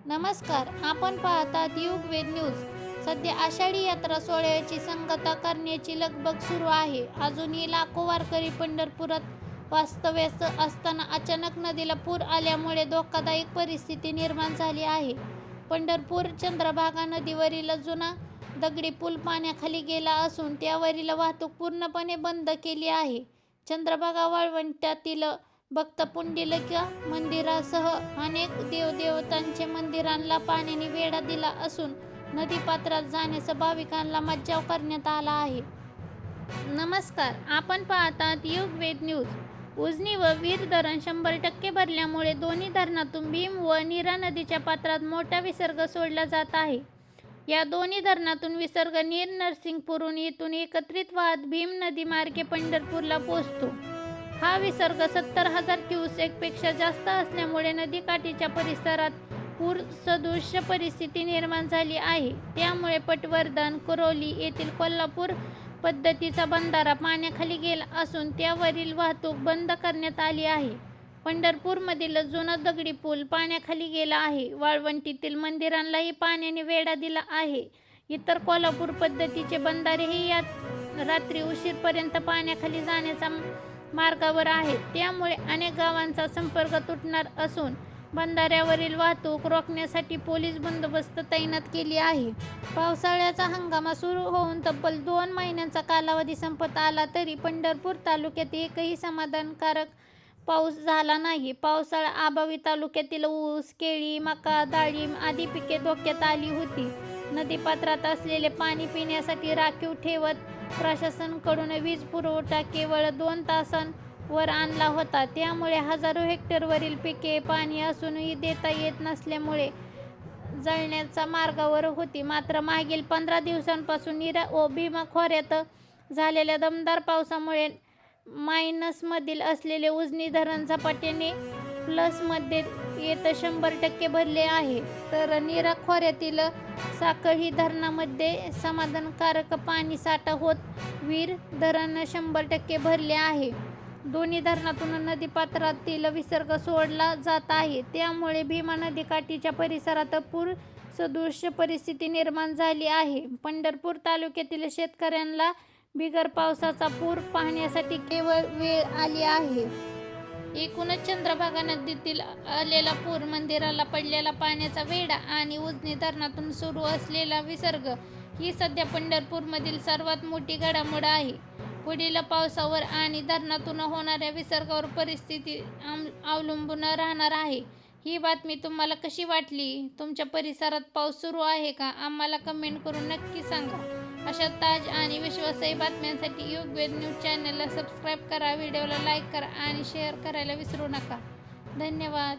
नमस्कार, आपण पाहतात युगवेद न्यूज. सध्या आषाढी यात्रा सोहळ्याची सांगता करण्याची लगबग सुरू आहे. अजूनही लाखो वारकरी पंढरपुरात वास्तव्यास असताना अचानक नदीला पूर आल्यामुळे धोकादायक परिस्थिती निर्माण झाली आहे. पंढरपूर चंद्रभागा नदीवरील जुना दगडी पूल पाण्याखाली गेला असून त्यावरील वाहतूक पूर्णपणे बंद केली आहे. चंद्रभागा वाळवंटातील भक्त पुंडलिक मंदिरासह अनेक देवदेवतांच्या मंदिरांना पाण्याने वेढा दिला असून नदीपात्रात जाण्यास भाविकांना मज्जाव करण्यात आला आहे. नमस्कार, आपण पाहतात युगवेद न्यूज. उजनी व वीर धरण 100% भरल्यामुळे दोन्ही धरणातून भीम व नीरा नदीच्या पात्रात मोठा विसर्ग सोडला जात आहे. या दोन्ही धरणातून विसर्ग नीर नरसिंगपूरहून येथून एकत्रित वाहत भीम नदी मार्गे पंढरपूरला पोहोचतो. हा विसर्ग 70,000 क्युसेकपेक्षा जास्त असल्यामुळे नदीकाठीच्या परिसरात पूर सदृश परिस्थिती निर्माण झाली आहे. त्यामुळे पटवर्धन, कुरोली येथील कोल्हापूर पद्धतीचा बंधारा पाण्याखाली गेला असून त्यावरील वाहतूक बंद करण्यात आली आहे. पंढरपूरमधील जुना दगडी पूल पाण्याखाली गेला आहे. वाळवंटीतील मंदिरांनाही पाण्याने वेढा दिला आहे. इतर कोल्हापूर पद्धतीचे बंधारेही यात रात्री उशीरपर्यंत पाण्याखाली जाण्याच्या मार्गावर आहेत. त्यामुळे अनेक गावांचा संपर्क तुटणार असून बंधाऱ्यावरील वाहतूक रोखण्यासाठी पोलीस बंदोबस्त तैनात केली आहे. पावसाळ्याचा हंगाम सुरू होऊन तब्बल 2 महिन्यांचा कालावधी संपत आला तरी पंढरपूर तालुक्यात एकही समाधानकारक पाऊस झाला नाही. पावसाळा अभावी तालुक्यातील ऊस, केळी, मका, डाळिंब आदी पिके धोक्यात आली होती. नदीपात्रात असलेले पाणी पिण्यासाठी राखीव ठेवत प्रशासनाकडून वीज पुरवठा केवळ 2 तासांवर आणला होता. त्यामुळे हजारो हेक्टरवरील पिके पाणी असूनही देता येत नसल्यामुळे जळण्याच्या मार्गावर होती. मात्र मागील 15 दिवसांपासून नीरा व भीमा खोऱ्यात झालेल्या दमदार पावसामुळे मायनसमधील असलेले उजनी धरण झपाट्याने प्लसमध्ये येत 100% भरले आहे. तर नीरा खोऱ्यातील साखळी धरणामध्ये समाधानकारक पाणी साठा होत वीर धरण 100% भरले आहे. दोन्ही धरणातून नदीपात्रातील विसर्ग सोडला जात आहे. त्यामुळे भीमा नदीकाठीच्या परिसरात पूर सदृश परिस्थिती निर्माण झाली आहे. पंढरपूर तालुक्यातील शेतकऱ्यांना बिगर पावसाचा पूर पाहण्यासाठी केवळ वेळ आली आहे. एकूणच चंद्रभागा नदीतील आलेला पूर, मंदिराला पडलेला पाण्याचा वेढा आणि उजनी धरणातून सुरू असलेला विसर्ग ही सध्या पंढरपूरमधील सर्वात मोठी घडामोड आहे. पुढील पावसावर आणि धरणातून होणाऱ्या विसर्गावर परिस्थिती अवलंबून राहणार आहे. ही बातमी तुम्हाला कशी वाटली? तुमच्या परिसरात पाऊस सुरू आहे का? आम्हाला कमेंट करून नक्की सांगा. अशा ताज्या आणि विश्वासार्ह बातम्यांसाठी युगवेद न्यूज चॅनलला सबस्क्राईब करा, व्हिडिओला लाईक करा आणि शेअर करायला विसरू नका. धन्यवाद.